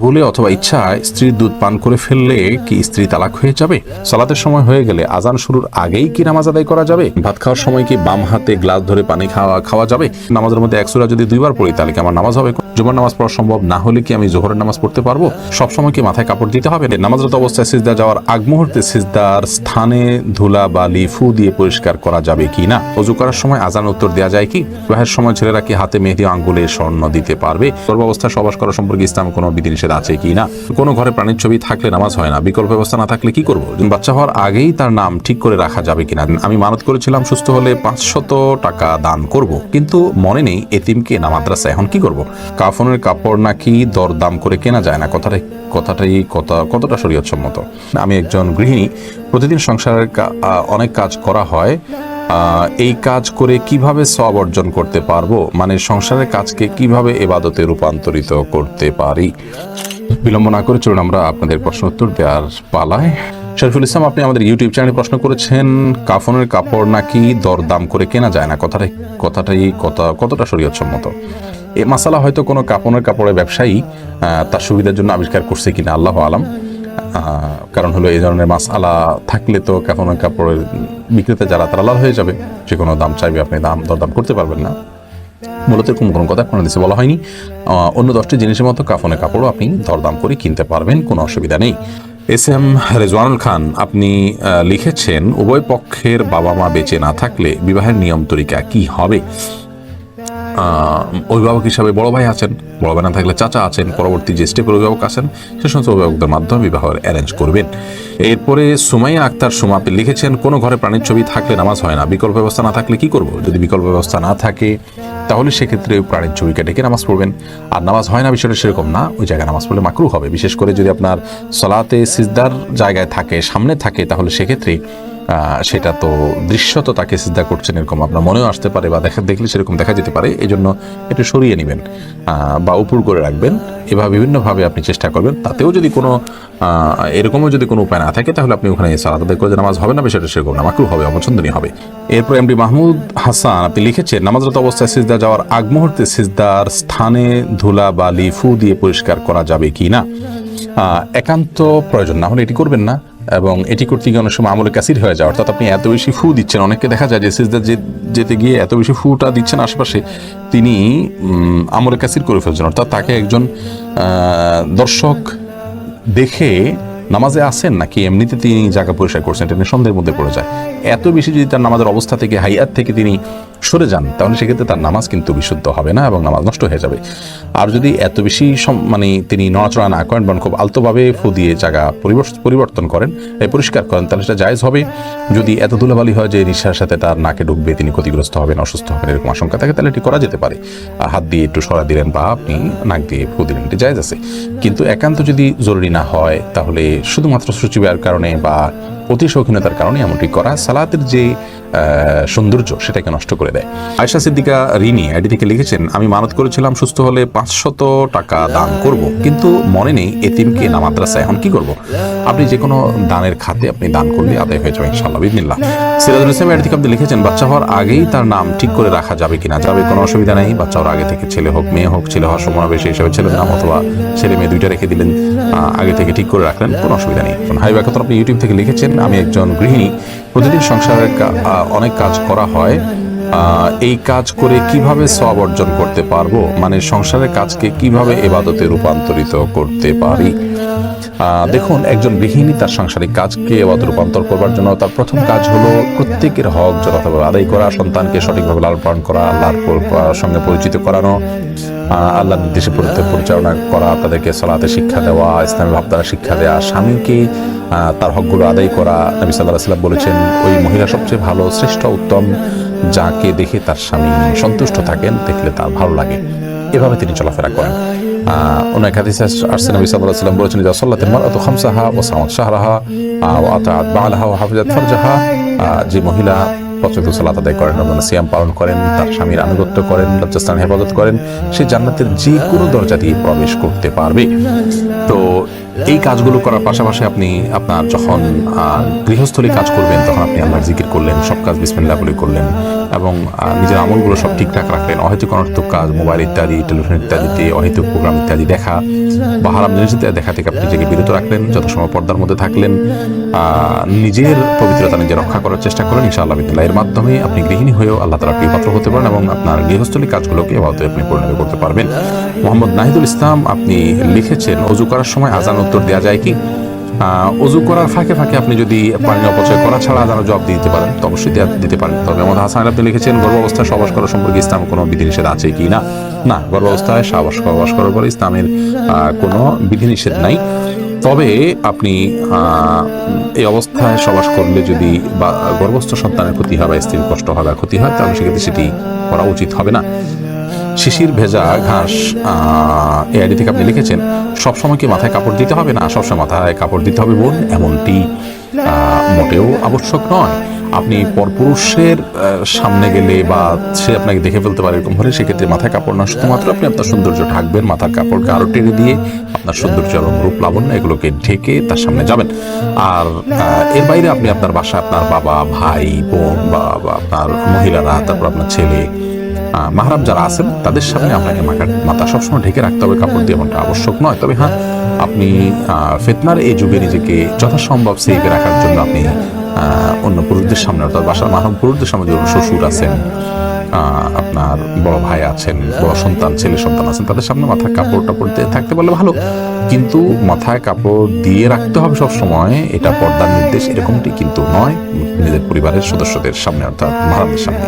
ভুলে অথবা ইচ্ছায় স্ত্রীর দুধ পান করে ফেললে কি স্ত্রী তালাক হয়ে যাবে? সালাতের সময় হয়ে গেলে আজান শুরুর আগেই কি নামাজ আদায় করা যাবে? ভাত খাওয়ার সময় কি বাম হাতে গ্লাস ধরে পানি খাওয়া যাবে? নামাজের মধ্যে এক সূরা যদি দুইবার পড়ি তাহলে কি আমার নামাজ হবে? জুমার নামাজ পড়া সম্ভব না হলে কি আমি জোহরের নামাজ পড়তে পারবো? সবসময় কি মাথায় কাপড় দিতে হবে? নামাজরত অবস্থায় সিজদা যাওয়ার আগ মুহূর্তে সিজদার স্থানে ধুলা বালি ফু দিয়ে পরিষ্কার করা যাবে কি না? ওযু করার সময় আজান উত্তর দেওয়া যায় কি? বিবাহের সময় ছেলেরা কি হাতে মেহেদি আঙ্গুলে স্বর্ণ দিতে পারবে? গর্ভাবস্থায় সহবাস করা সম্পর্কে ইসলামে কোনো বিধিনিষেধ আছে কি না? কোনো ঘরে প্রাণীর ছবি থাকলে নামাজ হয় না, বিকল্প ব্যবস্থা না থাকলে কি করবো? বাচ্চা হওয়ার আগেই তার নাম ঠিক করে রাখা যাবে কিনা? আমি মানত করেছিলাম সুস্থ হলে 500 টাকা দান করব, কিন্তু মনে নেই এতিমকে না মাদ্রাসা, এখন কি করব? কাফনের কাপড় নাকি দরদাম করে কেনা যায় না, কতটা শরীয়ত সম্মত? আমি একজন গৃহিণী, প্রতিদিন সংসারের অনেক কাজ করা হয়, এই কাজ করে কিভাবে সওয়াব অর্জন করতে পারবো? মানে সংসারের কাজকে কিভাবে ইবাদতে রূপান্তরিত করতে পারি? বিলম্ব না করে চলুন আমরা আপনাদের প্রশ্ন উত্তর দেওয়ার পালায়। শরীফুল ইসলাম, আপনি আমাদের ইউটিউব চ্যানেলে প্রশ্ন করেছেন কাফনের কাপড় নাকি দরদাম করে কেনা যায় না, কতটা শরীয়ত সম্মত? এই মাসালা হয়তো কোনো কাপড়ের ব্যবসায়ী তার সুবিধার জন্য আবিষ্কার করছে কিনা, আল্লাহ আলাম। কারণ হলো এই ধরনের মাসালা থাকলে তো কাফনের কাপড়ের বিক্রেতা যারা তারা লাল হয়ে যাবে, যে কোনো দাম চাইবে, আপনি দরদাম করতে পারবেন না। মূলত কোনো কথা কোনো দেশে বলা হয়নি। অন্য 10টি জিনিসের মতো কাফনের কাপড়ও আপনি দরদাম করে কিনতে পারবেন, কোনো অসুবিধা নেই। এস এম রেজওয়ানুল খান, আপনি লিখেছেন উভয় পক্ষের বাবা মা বেঁচে না থাকলে বিবাহের নিয়ম তরিকা কি হবে? অভিভাবক হিসাবে বড় ভাই আছেন, বড় ভাই না থাকলে চাচা আছেন, পরবর্তী যে স্টেপের অভিভাবক আছেন সে সমস্ত অভিভাবকদের মাধ্যমে বিবাহের অ্যারেঞ্জ করবেন। এরপরে সুমাইয়া আক্তার সুমা, আপনি লিখেছেন কোনো ঘরে প্রাণীর ছবি থাকলে নামাজ হয় না, বিকল্প ব্যবস্থা না থাকলে কি করব? যদি বিকল্প ব্যবস্থা না থাকে তাহলে সেক্ষেত্রে প্রাণীর ছবিকে ডেকে নামাজ পড়বেন। আর নামাজ হয় না বিষয়টা সেরকম না, ওই জায়গায় নামাজ পড়লে মাকরুহ হবে। বিশেষ করে যদি আপনার সলাতে সিজদার জায়গায় থাকে, সামনে থাকে, তাহলে সেক্ষেত্রে সেটা তো দৃশ্যত তাকে সিজদা করছেন এরকম আপনার মনেও আসতে পারে, বা দেখলে সেরকম দেখা যেতে পারে। এই জন্য একটু সরিয়ে নেবেন বা উপর করে রাখবেন। এভাবে বিভিন্নভাবে আপনি চেষ্টা করবেন। তাতেও যদি কোনো এরকমও যদি কোনো উপায় না থাকে তাহলে আপনি ওখানে সালাত আদায় করে যে নামাজ হবে না, বিষয়টা সেরকম না, মাকরুহ হবে, অপছন্দনীয় হবে। এরপর এমডি মাহমুদ হাসান, আপনি লিখেছেন নামাজরত অবস্থায় সিজদা যাওয়ার আগ মুহূর্তে সিজদার স্থানে ধুলা বালি ফু দিয়ে পরিষ্কার করা যাবে কি না? একান্ত প্রয়োজন না হলে এটি করবেন না, এবং এটি করতে গিয়ে অনেক সময় আমলে কাসির হয়ে যায়, অর্থাৎ আপনি এত বেশি ফু দিচ্ছেন। অনেককে দেখা যায় যে সিজদা যেতে গিয়ে এত বেশি ফুটা দিচ্ছেন আশেপাশে, তিনি আমলে কাসির করে ফেলছেন, অর্থাৎ তাকে একজন দর্শক দেখে নামাজে আসেন নাকি এমনিতে তিনি জায়গা পরিষ্কার করছেন এটা সন্দেহের মধ্যে পড়ে যায়। এত বেশি যদি তার নামাজের অবস্থা থেকে, হাইয়াত থেকে তিনি সরে যান, তাহলে সেক্ষেত্রে তার নামাজ কিন্তু বিশুদ্ধ হবে না এবং নামাজ নষ্ট হয়ে যাবে। আর যদি এত বেশি তিনি নড়াচড়া না করেন, বরং খুব আলতোভাবে ফু দিয়ে জায়গা পরিবর্তন করেন, পরিষ্কার করেন, তাহলে সেটা জায়েজ হবে। যদি এত ধুলাবালি হয় যে নিঃশ্বাসের সাথে তার নাকে ঢুকবে, তিনি ক্ষতিগ্রস্ত হবেন, অসুস্থ হবেন, এরকম আশঙ্কা থাকে, তাহলে এটি করা যেতে পারে। হাত দিয়ে একটু সরা দিলেন বা আপনি নাক দিয়ে ফু দিলেন, এটি জায়েজ আছে। কিন্তু একান্ত যদি জরুরি না হয় তাহলে শুধুমাত্র সূচিবায়ের কারণে বা অতি শৌখিনতার কারণে এমনটি করা সালাতের যে সৌন্দর্য সেটাকে নষ্ট করে দেয়। আয়েশা সিদ্দিকা রিনি আইডি থেকে লিখেছেন, আমি মানত করেছিলাম সুস্থ হলে 500 টাকা দান করব, কিন্তু মনে নেই এতিমকে না মাদ্রাসা, এখন কি করব? আপনি যে কোনো দানের খাতে আপনি দান করলে আদায় হয়ে যাবে ইনশাআল্লাহ বিদিনিল্লাহ। সিরাজুল ইসলাম আইডি থেকে আপনি লিখেছেন, বাচ্চা হওয়ার আগেই তার নাম ঠিক করে রাখা যাবে কিনা? যাবে, কোনো অসুবিধা নেই। বাচ্চা হওয়ার আগে থেকে, ছেলে হোক মেয়ে হোক, ছেলে হওয়ার সময় বেশি হিসাবে ছেলের নাম, অথবা ছেলে মেয়ে দুইটা রেখে দিলেন, আগে থেকে ঠিক করে রাখলেন, কোনো অসুবিধা নেই। হাই ব্যাকত, আপনি ইউটিউব থেকে লিখেছেন, আমি একজন গৃহিণী, প্রতিদিন সংসারের অনেক কাজ করা হয়, এই কাজ করে কিভাবে সওয়াব অর্জন করতে পারবো? মানে সংসারের কাজকে কিভাবে ইবাদতে রূপান্তরিত করতে পারি? দেখুন, একজন গৃহিণী তার সাংসারিক কাজকে ইবাদতে রূপান্তর করবার জন্য তার প্রথম কাজ হলো প্রত্যেকের হক যথাযথভাবে আদায় করা, সন্তানকে সঠিকভাবে লালন পালন করা, আল্লাহর সঙ্গে পরিচিত করানো, আল্লাহর নির্দেশে পরিচালনা করা, তাদেরকে সালাতে শিক্ষা দেওয়া, ইসলামী ভাবধারা শিক্ষা দেওয়া, স্বামীকে তার হকগুলো আদায় করা। নবী সাল্লাল্লাহু আলাইহি ওয়াসাল্লাম বলেছেন, ওই মহিলা সবচেয়ে ভালো, শ্রেষ্ঠ, উত্তম, যাকে দেখে তার স্বামী সন্তুষ্ট থাকেন, দেখলে তার ভালো লাগে। এভাবে তিনি চলাফেরা করেন। অনেক হাদিসে আসছে, নবী সাল্লাল্লাহু আলাইহি ওয়াসাল্লাম বলেছেন, ইযা সাল্লাতিল মারআতু খামসাহা ওয়া সামাত শাহরাহা ওয়া আতাআত বা'লাহা ওয়া হাফিজাত ফারজাহা, যে মহিলা 5 ওয়াক্ত সালাত আদায় করেন, সিয়াম পালন করেন, তার স্বামীর আনুগত্য করেন, লজ্জাস্থান হেফাজত করেন, সে জান্নাতের যে কোনো দরজা দিয়ে প্রবেশ করতে পারবে। তো এই কাজগুলো করার পাশাপাশি আপনি আপনার যখন গৃহস্থলী কাজ করবেন তখন আপনি আল্লাহর জিকির করলেন, সব কাজ বিসমিল্লাহ বলে করলেন, এবং নিজের আমলগুলো সব ঠিকঠাক রাখলেন। অহেতুক অনর্থক কাজ, মোবাইল ইত্যাদি, টেলিভিশন ইত্যাদিতে অহেতুক প্রোগ্রাম ইত্যাদি দেখা বা হারাম জিনিস দেখা থেকে আপনি নিজেকে বিরত রাখলেন, যথাসময় পর্দার মধ্যে থাকলেন, নিজের পবিত্রতা নিজে রক্ষা করার চেষ্টা করেন, ইনশাআল্লাহ বিদিল্লাহ এর মাধ্যমে আপনি গৃহিণী হয়েও আল্লাহ তাআলার প্রিয় পাত্র হতে পারেন এবং আপনার গৃহস্থলী কাজগুলোকে এভাবে আপনি পরিণত করতে পারবেন। মোহাম্মদ নাহিদুল ইসলাম আপনি লিখেছেন, অজু করার সময় আজান উত্তর দেওয়া যায় কি? অজু করার ফাঁকে ফাঁকে আপনি যদি পানি অপচয় করা ছাড়া আজানের জবাব দিতে পারেন তো অবশ্যই দিতে পারেন। তবে মোহাম্মদ হাসান আপনি লিখেছেন, গর্ভাবস্থায় সহবাস করা সম্পর্কে ইসলামের কোনো বিধিনিষেধ আছে কি না? না, গর্ভাবস্থায় সহবাস করার পরে ইসলামের কোনো বিধিনিষেধ নাই। তবে আপনি এই অবস্থায় সহবাস করলে যদি বা গর্ভস্থ সন্তানের ক্ষতি হয় বা স্ত্রীর কষ্ট হয় বা ক্ষতি হয়, তাহলে সেক্ষেত্রে সেটি করা উচিত হবে না। শিশির ভেজা ঘাস এআইডি থেকে আপনি লিখেছেন, সবসময় কি মাথায় কাপড় দিতে হবে? না, সবসময় মাথায় কাপড় দিতে হবে বোন, এমনটি মোটেও আবশ্যক নয়। আপনি পরপুরুষের সামনে গেলে বা সে আপনাকে দেখে ফেলতে পারে এরকম হলে সেক্ষেত্রে মাথায় কাপড় না, শুধুমাত্র আপনি আপনার সৌন্দর্য ঢাকবেন, মাথার কাপড়কে আরো টেনে দিয়ে আপনার সৌন্দর্য এবং রূপ লাবণ্য এগুলোকে ঢেকে তার সামনে যাবেন। আর এর বাইরে আপনি আপনার বাসায় আপনার বাবা, ভাই, বোন বা আপনার মহিলারা, তারপর আপনার ছেলে, মাহরাম যারা আছেন তাদের সামনে আপনাকে মাথা সবসময় ঢেকে রাখতে হবে কাপড় দিয়ে, এমনটা আবশ্যক নয়। তবে হ্যাঁ, আপনি ফিতনার এই যুগে নিজেকে যথাসম্ভব সেভে রাখার জন্য আপনি অন্য পুরুষদের সামনে, অর্থাৎ বাসার মাহরাম পুরুষদের সামনে, যেমন শ্বশুর আছেন, আপনার বড় ভাই আছেন, বড় সন্তান, ছেলে সন্তান আছেন, তাদের সামনে মাথায় কাপড় টাপড় দিয়ে থাকতে পারলে ভালো। কিন্তু মাথায় কাপড় দিয়ে রাখতে হবে সব সময়, এটা পর্দার নির্দেশ এরকমটি কিন্তু নয় নিজের পরিবারের সদস্যদের সামনে, অর্থাৎ মাহরামদের সামনে।